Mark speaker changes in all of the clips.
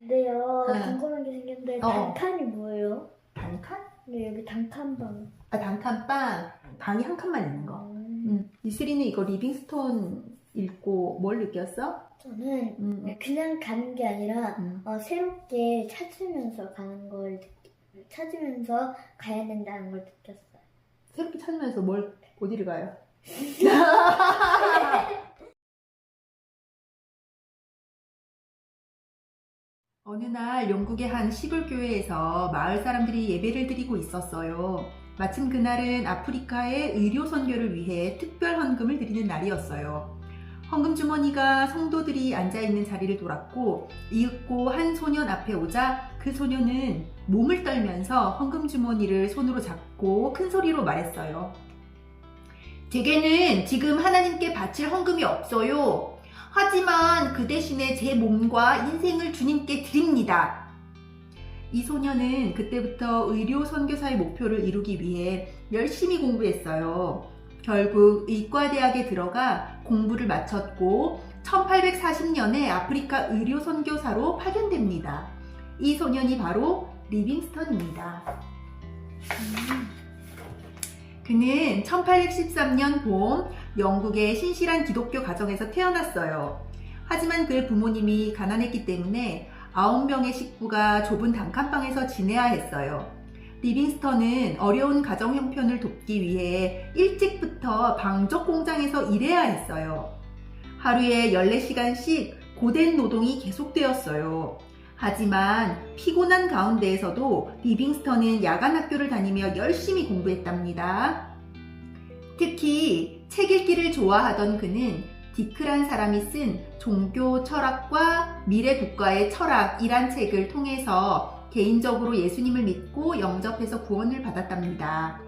Speaker 1: 네요.
Speaker 2: 응.
Speaker 1: 궁금한 게 생겼는데
Speaker 2: 어.
Speaker 1: 단칸이 뭐예요?
Speaker 2: 단칸?
Speaker 1: 네, 여기 단칸방.
Speaker 2: 아, 단칸방. 방이 한 칸만 있는 거. 이슬이는 이거 리빙스톤 읽고 뭘 느꼈어?
Speaker 1: 저는 그냥 가는 게 아니라 새롭게 찾으면서 가야 된다는 걸 느꼈어요.
Speaker 2: 새롭게 찾으면서 어디를 가요? 어느 날 영국의 한 시골 교회에서 마을 사람들이 예배를 드리고 있었어요. 마침 그날은 아프리카의 의료 선교를 위해 특별 헌금을 드리는 날이었어요. 헌금 주머니가 성도들이 앉아있는 자리를 돌았고 이윽고 한 소년 앞에 오자 그 소년은 몸을 떨면서 헌금 주머니를 손으로 잡고 큰 소리로 말했어요. 제게는 지금 하나님께 바칠 헌금이 없어요. 하지만 그 대신에 제 몸과 인생을 주님께 드립니다. 이 소년은 그때부터 의료 선교사의 목표를 이루기 위해 열심히 공부했어요. 결국 의과대학에 들어가 공부를 마쳤고 1840년에 아프리카 의료 선교사로 파견됩니다. 이 소년이 바로 리빙스턴입니다. 그는 1813년 봄 영국의 신실한 기독교 가정에서 태어났어요. 하지만 그의 부모님이 가난했기 때문에 9명의 식구가 좁은 단칸방에서 지내야 했어요. 리빙스턴은 어려운 가정 형편을 돕기 위해 일찍부터 방적 공장에서 일해야 했어요. 하루에 14시간씩 고된 노동이 계속되었어요. 하지만 피곤한 가운데에서도 리빙스턴은 야간 학교를 다니며 열심히 공부했답니다. 특히 책 읽기를 좋아하던 그는 디크란 사람이 쓴 종교 철학과 미래 국가의 철학이란 책을 통해서 개인적으로 예수님을 믿고 영접해서 구원을 받았답니다.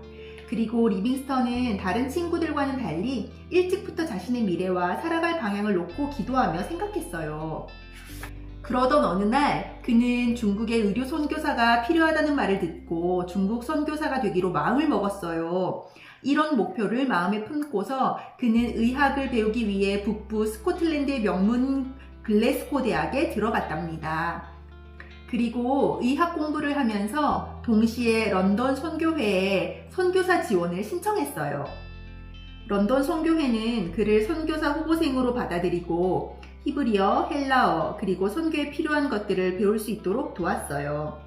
Speaker 2: 그리고 리빙스턴은 다른 친구들과는 달리 일찍부터 자신의 미래와 살아갈 방향을 놓고 기도하며 생각했어요. 그러던 어느 날 그는 중국의 의료 선교사가 필요하다는 말을 듣고 중국 선교사가 되기로 마음을 먹었어요. 이런 목표를 마음에 품고서 그는 의학을 배우기 위해 북부 스코틀랜드의 명문 글래스고 대학에 들어갔답니다. 그리고 의학 공부를 하면서 동시에 런던 선교회에 선교사 지원을 신청했어요. 런던 선교회는 그를 선교사 후보생으로 받아들이고 히브리어, 헬라어, 그리고 선교에 필요한 것들을 배울 수 있도록 도왔어요.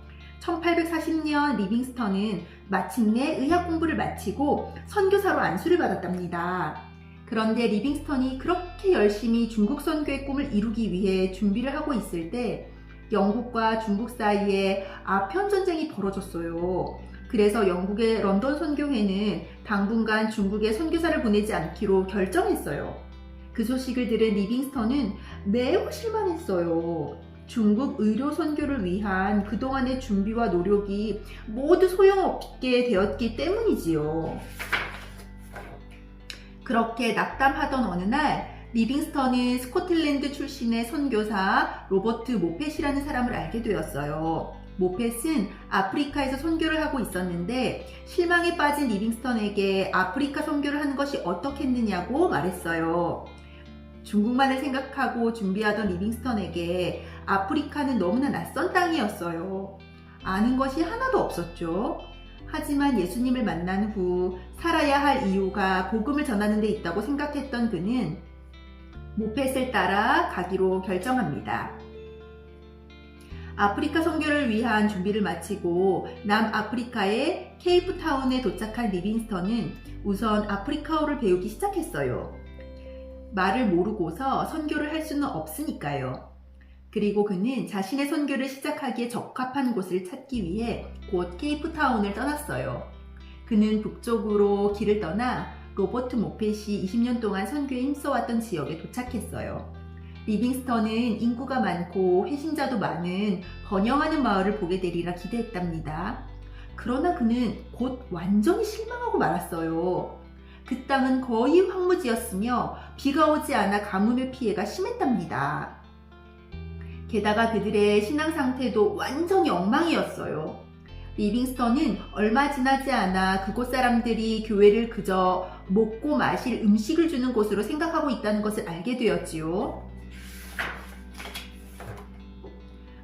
Speaker 2: 1840년 리빙스턴은 마침내 의학 공부를 마치고 선교사로 안수를 받았답니다. 그런데 리빙스턴이 그렇게 열심히 중국 선교의 꿈을 이루기 위해 준비를 하고 있을 때 영국과 중국 사이에 아편 전쟁이 벌어졌어요. 그래서 영국의 런던 선교회는 당분간 중국에 선교사를 보내지 않기로 결정했어요. 그 소식을 들은 리빙스턴은 매우 실망했어요. 중국 의료 선교를 위한 그동안의 준비와 노력이 모두 소용없게 되었기 때문이지요. 그렇게 낙담하던 어느 날 리빙스턴은 스코틀랜드 출신의 선교사 로버트 모펫이라는 사람을 알게 되었어요. 모펫은 아프리카에서 선교를 하고 있었는데 실망에 빠진 리빙스턴에게 아프리카 선교를 하는 것이 어떻겠느냐고 말했어요. 중국만을 생각하고 준비하던 리빙스턴에게 아프리카는 너무나 낯선 땅이었어요. 아는 것이 하나도 없었죠. 하지만 예수님을 만난 후 살아야 할 이유가 복음을 전하는 데 있다고 생각했던 그는 모펫을 따라 가기로 결정합니다. 아프리카 선교를 위한 준비를 마치고 남아프리카의 케이프타운에 도착한 리빙스턴은 우선 아프리카어를 배우기 시작했어요. 말을 모르고서 선교를 할 수는 없으니까요. 그리고 그는 자신의 선교를 시작하기에 적합한 곳을 찾기 위해 곧 케이프타운을 떠났어요. 그는 북쪽으로 길을 떠나 로버트 모펫이 20년 동안 선교에 힘써왔던 지역에 도착했어요. 리빙스턴은 인구가 많고 회신자도 많은 번영하는 마을을 보게 되리라 기대했답니다. 그러나 그는 곧 완전히 실망하고 말았어요. 그 땅은 거의 황무지였으며 비가 오지 않아 가뭄의 피해가 심했답니다. 게다가 그들의 신앙 상태도 완전히 엉망이었어요. 리빙스턴은 얼마 지나지 않아 그곳 사람들이 교회를 그저 먹고 마실 음식을 주는 곳으로 생각하고 있다는 것을 알게 되었지요.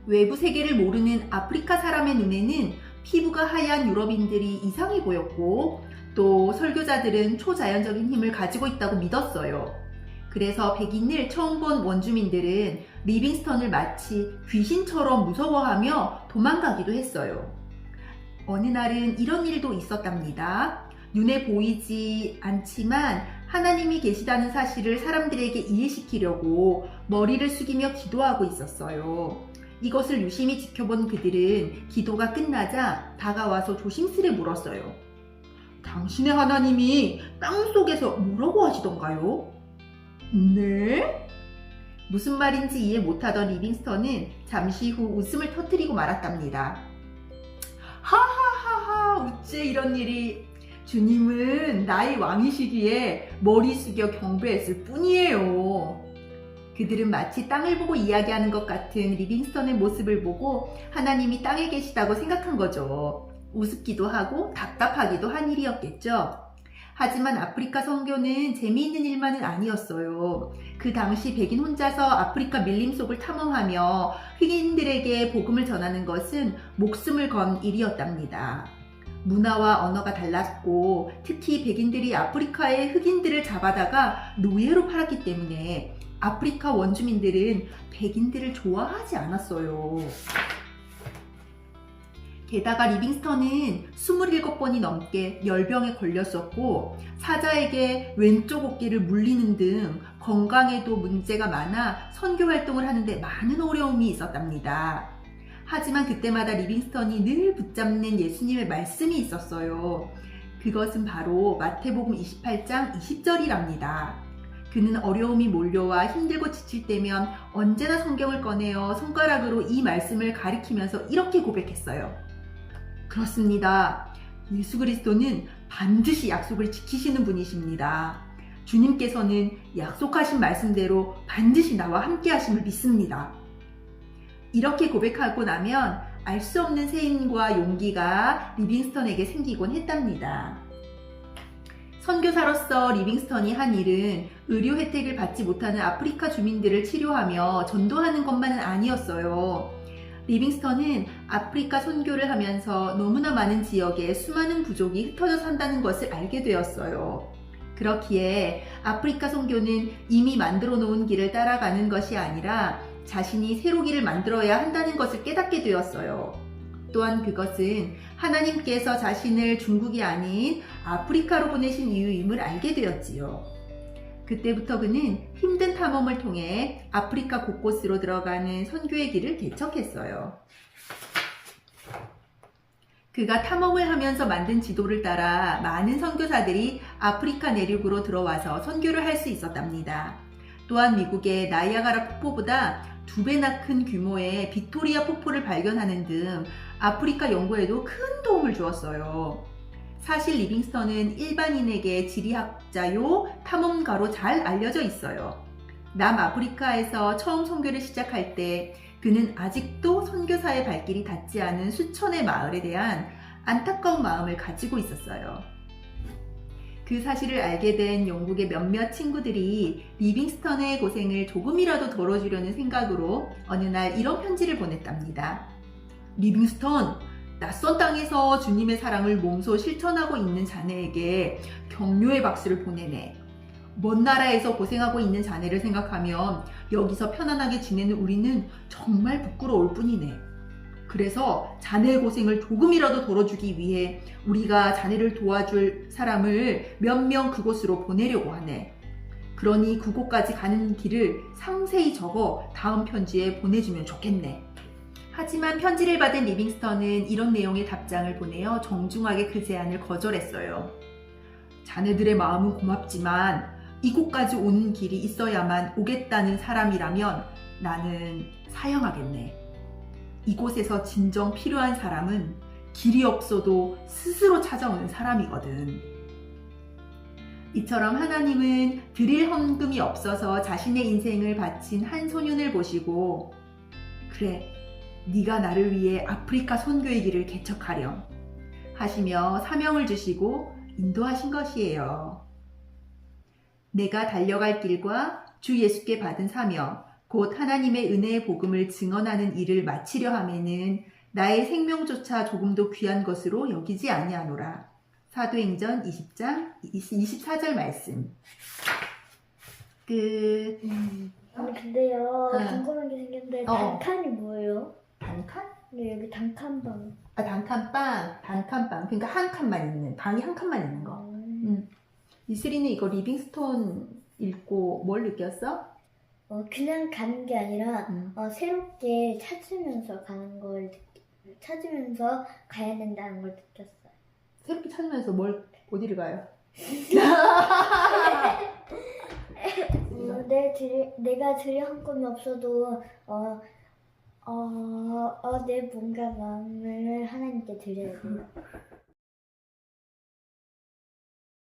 Speaker 2: 외부 세계를 모르는 아프리카 사람의 눈에는 피부가 하얀 유럽인들이 이상해 보였고 또 설교자들은 초자연적인 힘을 가지고 있다고 믿었어요. 그래서 백인을 처음 본 원주민들은 리빙스턴을 마치 귀신처럼 무서워하며 도망가기도 했어요. 어느 날은 이런 일도 있었답니다. 눈에 보이지 않지만 하나님이 계시다는 사실을 사람들에게 이해시키려고 머리를 숙이며 기도하고 있었어요. 이것을 유심히 지켜본 그들은 기도가 끝나자 다가와서 조심스레 물었어요. 당신의 하나님이 땅속에서 뭐라고 하시던가요? 네? 무슨 말인지 이해 못하던 리빙스턴은 잠시 후 웃음을 터뜨리고 말았답니다. 하하하하, 어째 이런 일이. 주님은 나의 왕이시기에 머리 숙여 경배했을 뿐이에요. 그들은 마치 땅을 보고 이야기하는 것 같은 리빙스턴의 모습을 보고 하나님이 땅에 계시다고 생각한 거죠. 우습기도 하고 답답하기도 한 일이었겠죠. 하지만 아프리카 선교는 재미있는 일만은 아니었어요. 그 당시 백인 혼자서 아프리카 밀림속을 탐험하며 흑인들에게 복음을 전하는 것은 목숨을 건 일이었답니다. 문화와 언어가 달랐고 특히 백인들이 아프리카의 흑인들을 잡아다가 노예로 팔았기 때문에 아프리카 원주민들은 백인들을 좋아하지 않았어요. 게다가 리빙스턴은 27번이 넘게 열병에 걸렸었고 사자에게 왼쪽 어깨를 물리는 등 건강에도 문제가 많아 선교 활동을 하는데 많은 어려움이 있었답니다. 하지만 그때마다 리빙스턴이 늘 붙잡는 예수님의 말씀이 있었어요. 그것은 바로 마태복음 28장 20절이랍니다. 그는 어려움이 몰려와 힘들고 지칠 때면 언제나 성경을 꺼내어 손가락으로 이 말씀을 가리키면서 이렇게 고백했어요. 그렇습니다. 예수 그리스도는 반드시 약속을 지키시는 분이십니다. 주님께서는 약속하신 말씀대로 반드시 나와 함께 하심을 믿습니다. 이렇게 고백하고 나면 알 수 없는 세임과 용기가 리빙스턴에게 생기곤 했답니다. 선교사로서 리빙스턴이 한 일은 의료 혜택을 받지 못하는 아프리카 주민들을 치료하며 전도하는 것만은 아니었어요. 리빙스턴은 아프리카 선교를 하면서 너무나 많은 지역에 수많은 부족이 흩어져 산다는 것을 알게 되었어요. 그렇기에 아프리카 선교는 이미 만들어 놓은 길을 따라가는 것이 아니라 자신이 새로 길을 만들어야 한다는 것을 깨닫게 되었어요. 또한 그것은 하나님께서 자신을 중국이 아닌 아프리카로 보내신 이유임을 알게 되었지요. 그때부터 그는 힘든 탐험을 통해 아프리카 곳곳으로 들어가는 선교의 길을 개척했어요. 그가 탐험을 하면서 만든 지도를 따라 많은 선교사들이 아프리카 내륙으로 들어와서 선교를 할 수 있었답니다. 또한 미국의 나이아가라 폭포보다 2배나 큰 규모의 빅토리아 폭포를 발견하는 등 아프리카 연구에도 큰 도움을 주었어요. 사실 리빙스턴은 일반인에게 지리학자요 탐험가로 잘 알려져 있어요. 남아프리카에서 처음 선교를 시작할 때 그는 아직도 선교사의 발길이 닿지 않은 수천의 마을에 대한 안타까운 마음을 가지고 있었어요. 그 사실을 알게 된 영국의 몇몇 친구들이 리빙스턴의 고생을 조금이라도 덜어주려는 생각으로 어느 날 이런 편지를 보냈답니다. 리빙스턴, 낯선 땅에서 주님의 사랑을 몸소 실천하고 있는 자네에게 격려의 박수를 보내네. 먼 나라에서 고생하고 있는 자네를 생각하면 여기서 편안하게 지내는 우리는 정말 부끄러울 뿐이네. 그래서 자네의 고생을 조금이라도 덜어주기 위해 우리가 자네를 도와줄 사람을 몇 명 그곳으로 보내려고 하네. 그러니 그곳까지 가는 길을 상세히 적어 다음 편지에 보내주면 좋겠네. 하지만 편지를 받은 리빙스턴은 이런 내용의 답장을 보내어 정중하게 그 제안을 거절했어요. 자네들의 마음은 고맙지만 이곳까지 오는 길이 있어야만 오겠다는 사람이라면 나는 사양하겠네. 이곳에서 진정 필요한 사람은 길이 없어도 스스로 찾아오는 사람이거든. 이처럼 하나님은 드릴 헌금이 없어서 자신의 인생을 바친 한 소년을 보시고 그래, 네가 나를 위해 아프리카 선교의 길을 개척하렴 하시며 사명을 주시고 인도하신 것이에요. 내가 달려갈 길과 주 예수께 받은 사명, 곧 하나님의 은혜의 복음을 증언하는 일을 마치려 함에는 나의 생명조차 조금도 귀한 것으로 여기지 아니하노라. 사도행전 20장 24절 말씀. 끝.
Speaker 1: 아니 근데요
Speaker 2: 응.
Speaker 1: 궁금한 게 생겼는데
Speaker 2: 어.
Speaker 1: 단칸이 뭐예요?
Speaker 2: 단칸?
Speaker 1: 네, 여기 단칸방.
Speaker 2: 아, 단칸방. 그러니까 한 칸만 있는, 방이 한 칸만 있는 거. 이슬이는 이거 리빙스톤 읽고 뭘 느꼈어?
Speaker 1: 그냥 가는 게 아니라
Speaker 2: 음.
Speaker 1: 새롭게 찾으면서 가야 된다는 걸 느꼈어요.
Speaker 2: 새롭게 찾으면서 어디를 가요?
Speaker 1: 내가 드릴 한 건이 없어도 내 몸과 마음을 하나님께 드려야 돼요.